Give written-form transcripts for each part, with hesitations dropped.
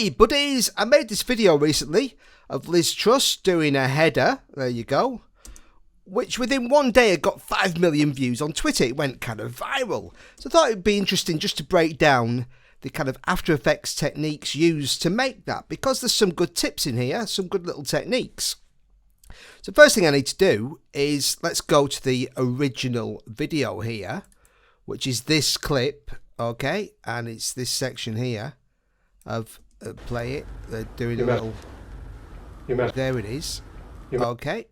Hey buddies, I made this video recently of Liz Truss doing a header, there you go, which within one day had got 5 million views on Twitter. It went kind of viral. So I thought it'd be interesting just to break down the kind of After Effects techniques used to make that, because there's some good tips in here, some good little techniques. So first thing I need to do is let's go to the original video here, which is this clip, okay, and it's this section here of play it. They're doing a little. There it is. Okay.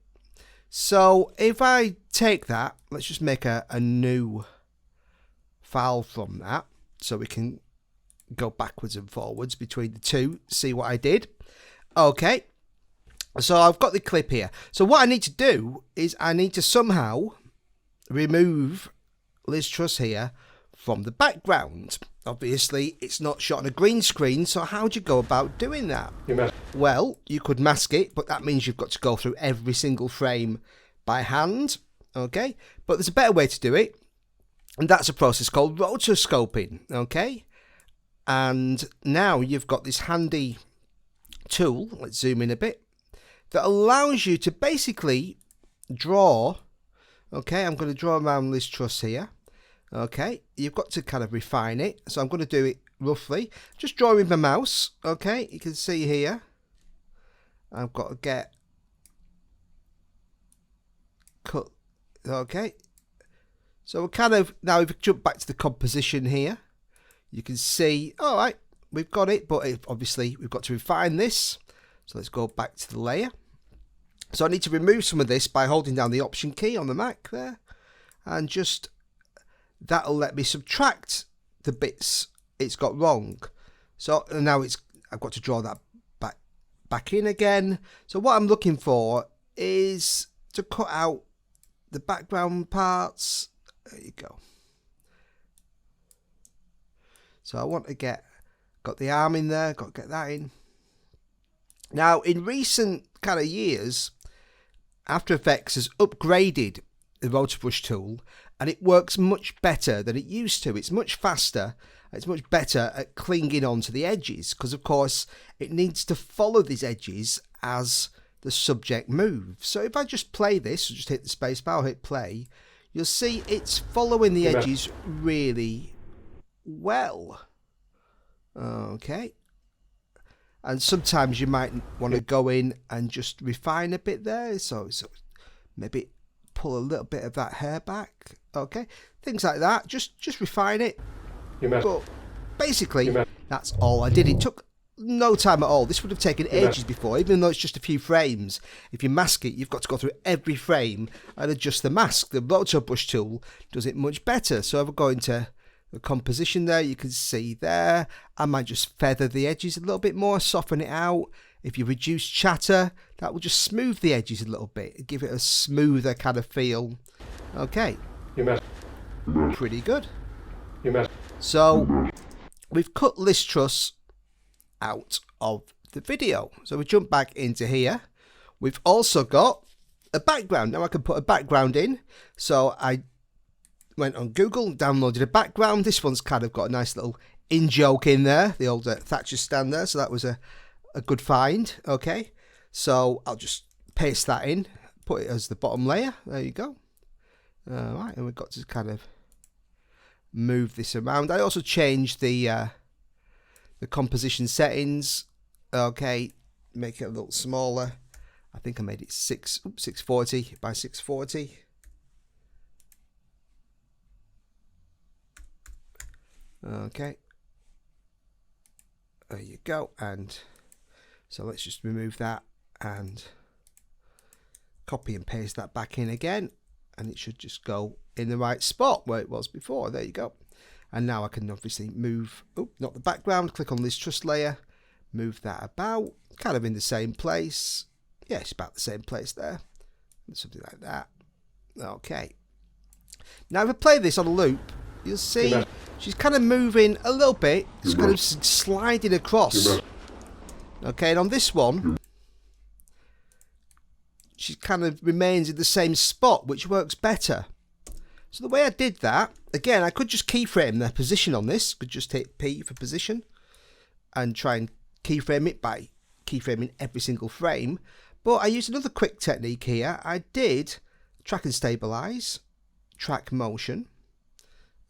So if I take that, let's just make a new file from that, so we can go backwards and forwards between the two. See what I did. Okay. So I've got the clip here. So what I need to do is I need to somehow remove Liz Truss here from the background. Obviously, it's not shot on a green screen, so how do you go about doing that? Well, you could mask it, but that means you've got to go through every single frame by hand, okay? But there's a better way to do it, and that's a process called rotoscoping, okay? And now you've got this handy tool, let's zoom in a bit, that allows you to basically draw, okay, I'm going to draw around Liz Truss here. Okay, you've got to kind of refine it, so I'm going to do it roughly. Just draw with my mouse, okay, you can see here. I've got to get cut, okay. So we're kind of, now if we jump back to the composition here, you can see, alright, we've got it, but obviously we've got to refine this. So let's go back to the layer. So I need to remove some of this by holding down the Option key on the Mac there, and just that'll let me subtract the bits it's got wrong. So now I've got to draw that back in again. So what I'm looking for is to cut out the background parts. There you go. So I want to got the arm in there, got to get that in. Now in recent kind of years, After Effects has upgraded the Rotobrush tool, and it works much better than it used to. It's much faster, it's much better at clinging onto the edges, because of course it needs to follow these edges as the subject moves. So if I just play this, just hit the space bar, hit play, you'll see it's following the edges really well. Okay. And sometimes you might want to go in and just refine a bit there, so maybe pull a little bit of that hair back, okay, things like that. Just refine it. But basically that's all I did. It took no time at all. This would have taken ages before, even though it's just a few frames. If you mask it, you've got to go through every frame and adjust the mask. The Rotobrush tool does it much better. So if I go into the composition there, you can see there, I might just feather the edges a little bit more, soften it out. If you reduce chatter, that will just smooth the edges a little bit, give it a smoother kind of feel. Okay, pretty good. So we've cut Liz Truss out of the video. So we jump back into here. We've also got a background. Now I can put a background in. So I went on Google, downloaded a background. This one's kind of got a nice little in-joke in there, the old Thatcher stand there. So that was a good find. Okay, so I'll just paste that in, put it as the bottom layer. There you go. Alright, and we've got to kind of move this around. I also changed the composition settings. Okay, make it a little smaller. I think I made it 640 by 640. Okay, there you go. And so let's just remove that and copy and paste that back in again, and it should just go in the right spot where it was before. There you go. And now I can obviously move, not the background, click on Liz Truss layer, move that about, kind of in the same place. Yeah, it's about the same place there. Something like that. Okay. Now if I play this on a loop, you'll see she's kind of moving a little bit. It's kind of sliding across. Okay, and on this one, she kind of remains in the same spot, which works better. So the way I did that, again, I could just keyframe the position on this. Could just hit P for position and try and keyframe it by keyframing every single frame, but I used another quick technique here. I did track and stabilize, track motion.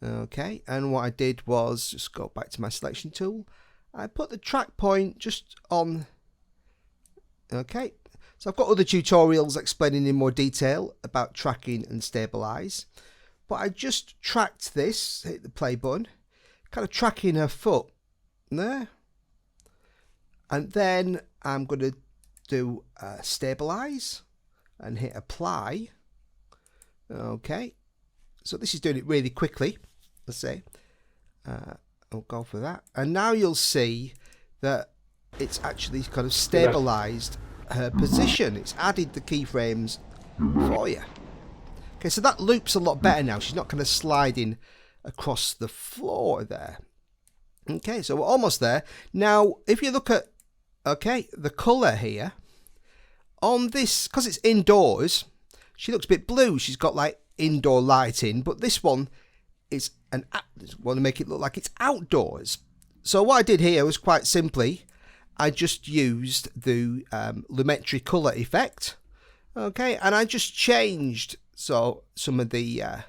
Okay, and what I did was just go back to my selection tool. I put the track point just on. Okay, so I've got other tutorials explaining in more detail about tracking and stabilize, but I just tracked this, hit the play button, kind of tracking her foot there, and then I'm going to do stabilize and hit apply. Okay, so this is doing it really quickly. Let's say I'll go for that, and now you'll see that it's actually kind of stabilized her position. It's added the keyframes for you. Okay, so that loops a lot better now. She's not kind of sliding across the floor there. Okay, so we're almost there. Now, if you look at, okay, the color here, on this, because it's indoors, she looks a bit blue. She's got like indoor lighting, but this one is want to make it look like it's outdoors. So what I did here was quite simply, I just used the Lumetri color effect, okay, and I just changed some of the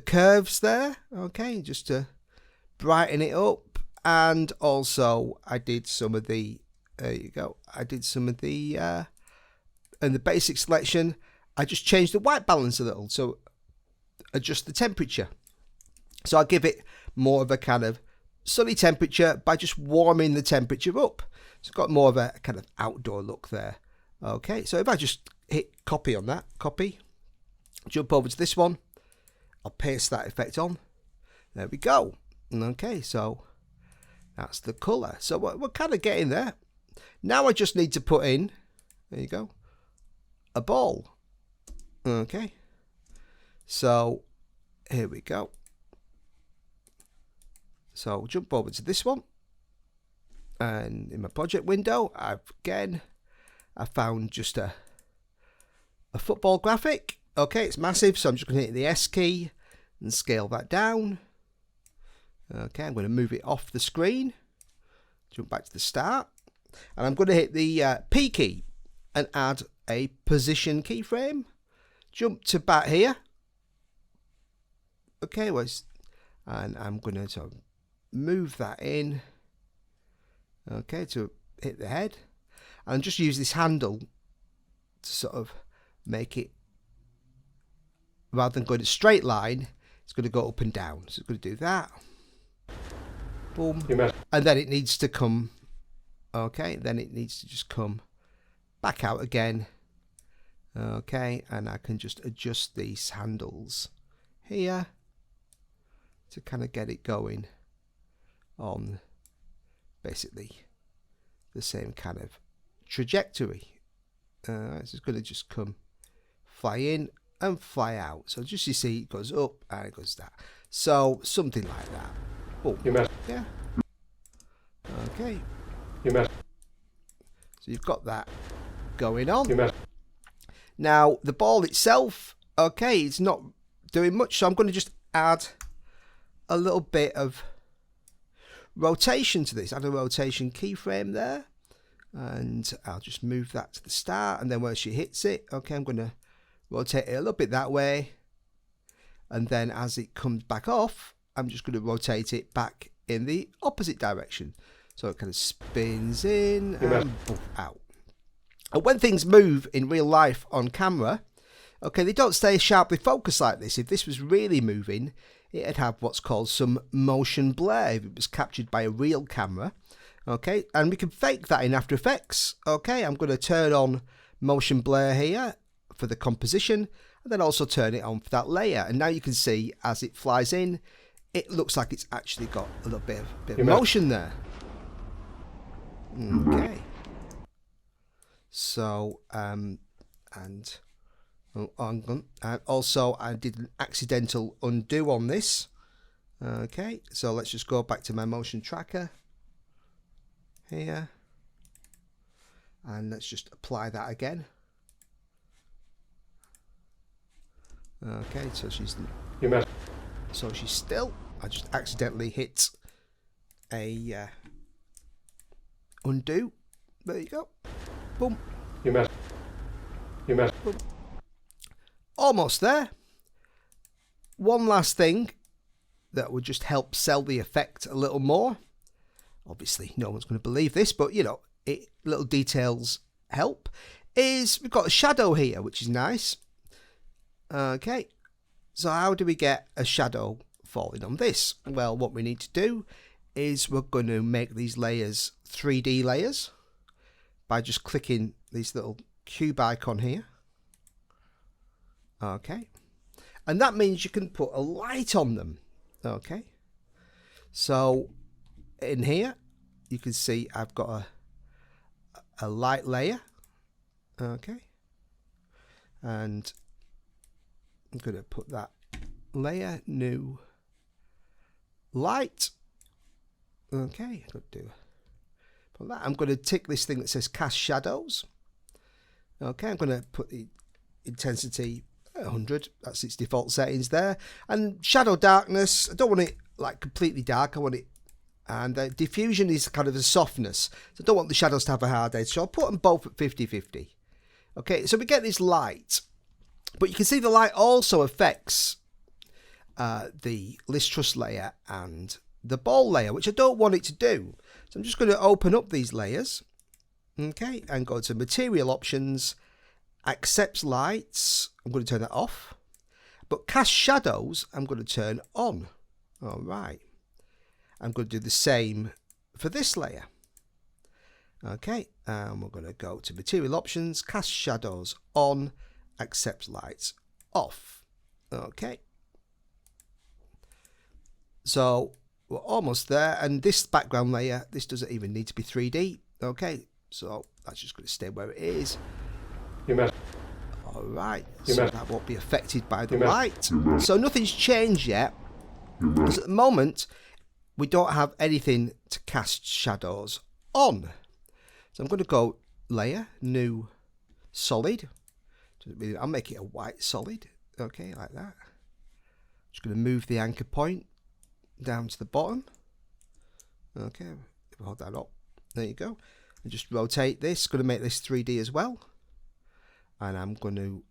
curves there, okay, just to brighten it up, and also I did some of the in the basic selection. I just changed the white balance a little, so adjust the temperature. So I'll give it more of a kind of sunny temperature by just warming the temperature up. So it's got more of a kind of outdoor look there. Okay, so if I just hit copy on that, copy, jump over to this one, I'll paste that effect on. There we go. Okay, so that's the color. So we're kind of getting there. Now I just need to put in, there you go, a ball. Okay, so here we go. So jump over to this one, and in my project window, I found just a football graphic. Okay, it's massive, so I'm just going to hit the S key and scale that down. Okay, I'm going to move it off the screen, jump back to the start, and I'm going to hit the P key and add a position keyframe. Jump to back here. Okay, and I'm going to move that in. Okay, to hit the head, and just use this handle to sort of make it, rather than going a straight line, it's going to go up and down. So it's going to do that. Boom. And then it needs to come, okay, then it needs to just come back out again. Okay, and I can just adjust these handles here to kind of get it going on basically the same kind of trajectory. It's going to just come fly in and fly out. So just you see, it goes up and it goes that. So something like that. Oh, yeah. Okay. So you've got that going on. Now the ball itself, okay, it's not doing much, so I'm going to just add a little bit of rotation to this. Add a rotation keyframe there, and I'll just move that to the start, and then when she hits it, okay, I'm going to rotate it a little bit that way, and then as it comes back off, I'm just going to rotate it back in the opposite direction, so it kind of spins in and out. And when things move in real life on camera, okay, they don't stay sharply focused like this. If this was really moving, it'd have what's called some motion blur if it was captured by a real camera. Okay, and we can fake that in After Effects. Okay, I'm going to turn on motion blur here for the composition, and then also turn it on for that layer. And now you can see as it flies in, it looks like it's actually got a little bit of motion there. Okay. So, and also I did an accidental undo on this. Okay, so let's just go back to my motion tracker here, and let's just apply that again. Okay, so she's still. I just accidentally hit a undo. There you go. Boom. You messed. Boom. Almost there. One last thing that would just help sell the effect a little more. Obviously, no one's going to believe this, but you know, little details help. Is we've got a shadow here, which is nice. Okay, so how do we get a shadow falling on this? Well, what we need to do is we're going to make these layers 3D layers by just clicking this little cube icon here. Okay, and that means you can put a light on them. Okay, so in here you can see I've got a light layer. Okay, and I'm going to put that layer, new light. Okay, I'm going to do put that. I'm going to tick this thing that says cast shadows. Okay, I'm going to put the intensity 100. That's its default settings there. And shadow darkness, I don't want it like completely dark. I want it, and diffusion is kind of a softness. So I don't want the shadows to have a hard edge. So I'll put them both at 50-50. Okay, so we get this light, but you can see the light also affects the list truss layer and the ball layer, which I don't want it to do. So I'm just going to open up these layers, okay, and go to material options, accepts lights. I'm going to turn that off, but cast shadows I'm going to turn on. All right, I'm going to do the same for this layer. Okay, and we're going to go to material options, cast shadows on, accept lights off. Okay, so we're almost there, and this background layer, this doesn't even need to be 3D. Okay, so that's just going to stay where it is. All right, so that won't be affected by the light. So nothing's changed yet, because at the moment we don't have anything to cast shadows on. So I'm going to go layer, new solid. I'll make it a white solid. Okay, like that. Just going to move the anchor point down to the bottom. Okay, hold that up. There you go. And just rotate this. Going to make this 3D as well. And I'm going to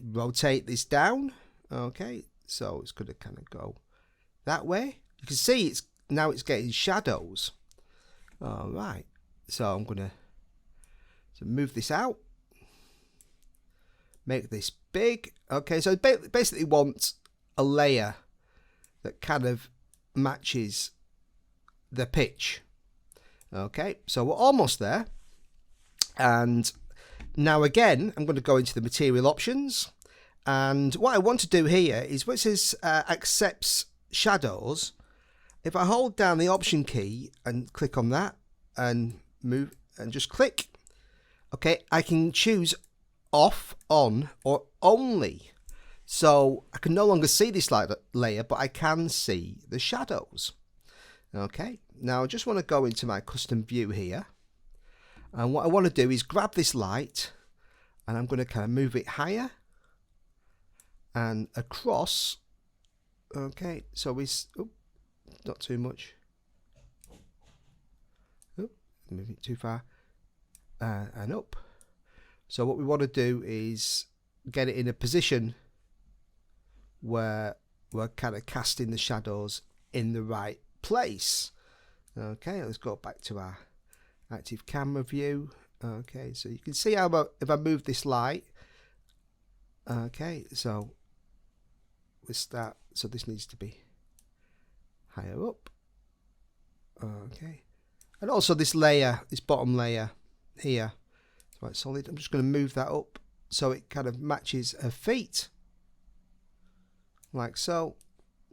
rotate this down. Okay, so it's going to kind of go that way. You can see it's now it's getting shadows. All right, so I'm going to move this out. Make this big. Okay, so basically want a layer that kind of matches the pitch. Okay, so we're almost there. And now again, I'm going to go into the material options. And what I want to do here is where it says accepts shadows. If I hold down the option key and click on that and move and just click, okay, I can choose off, on, or only. So I can no longer see this layer, but I can see the shadows. Okay, now I just want to go into my custom view here. And what I want to do is grab this light, and I'm going to kind of move it higher and across. Okay, so we, not too much. Moving too far. And up. So what we want to do is get it in a position where we're kind of casting the shadows in the right place. Okay, let's go back to our active camera view. Okay, so you can see how if I move this light. Okay, so we start. So this needs to be higher up. Okay, and also this layer, this bottom layer here, it's quite solid. I'm just going to move that up so it kind of matches her feet, like so.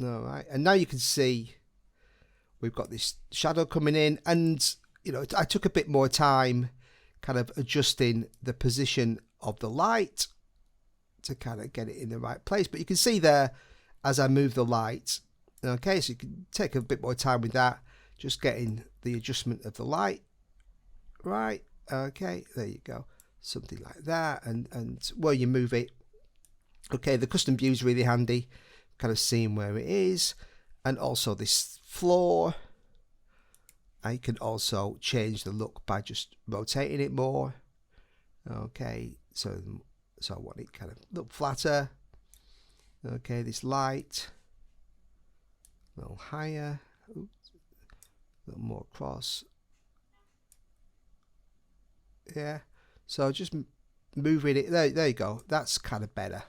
All right, and now you can see we've got this shadow coming in, and you know, I took a bit more time kind of adjusting the position of the light to kind of get it in the right place. But you can see there as I move the light. Okay, so you can take a bit more time with that, just getting the adjustment of the light right. Okay, there you go, something like that. And where you move it. Okay, the custom view is really handy, kind of seeing where it is, and also this floor. I can also change the look by just rotating it more. Okay, so I want it kind of look flatter. Okay, this light a little higher. Oops. A little more across. Yeah, so just moving it there you go. That's kind of better.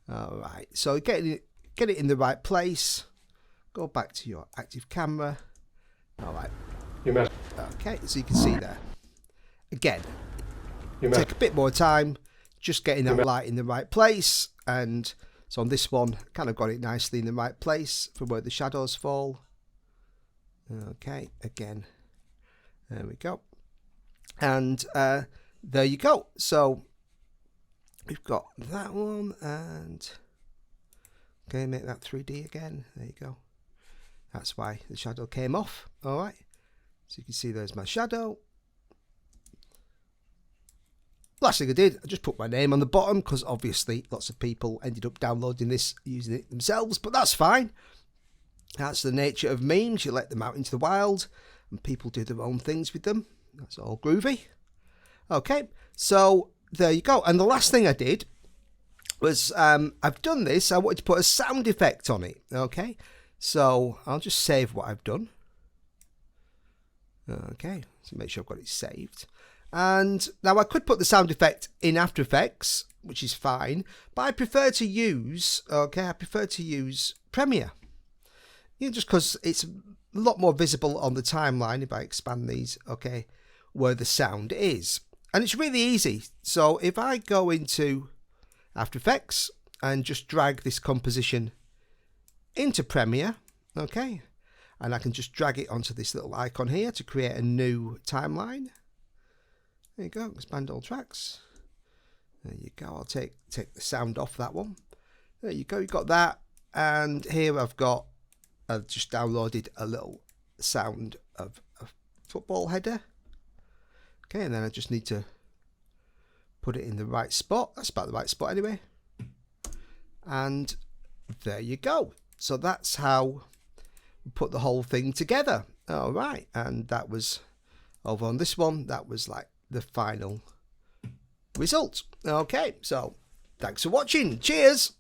All right, so get it in the right place. Go back to your active camera. All right. Okay, so you can see there. Again, take a bit more time just getting that light in the right place. And so on this one, kind of got it nicely in the right place for where the shadows fall. Okay, again, there we go. And there you go. So we've got that one, and okay, make that 3D again. There you go. That's why the shadow came off. All right, so you can see there's my shadow. Last thing I did, I just put my name on the bottom because obviously lots of people ended up downloading this, using it themselves, but that's fine. That's the nature of memes. You let them out into the wild and people do their own things with them. That's all groovy. Okay, so there you go. And the last thing I did was I've done this. I wanted to put a sound effect on it. Okay, so I'll just save what I've done. Okay, so make sure I've got it saved. And now I could put the sound effect in After Effects, which is fine, but I prefer to use, Premiere. You know, just because it's a lot more visible on the timeline if I expand these, okay, where the sound is. And it's really easy. So if I go into After Effects and just drag this composition into Premiere, okay, and I can just drag it onto this little icon here to create a new timeline. There you go, expand all tracks. There you go, I'll take the sound off that one. There you go, you got that. And here I've just downloaded a little sound of a football header. Okay, and then I just need to put it in the right spot. That's about the right spot anyway. And there you go. So that's how we put the whole thing together. All right, and that was over on this one. That was like the final result. Okay, so thanks for watching. Cheers.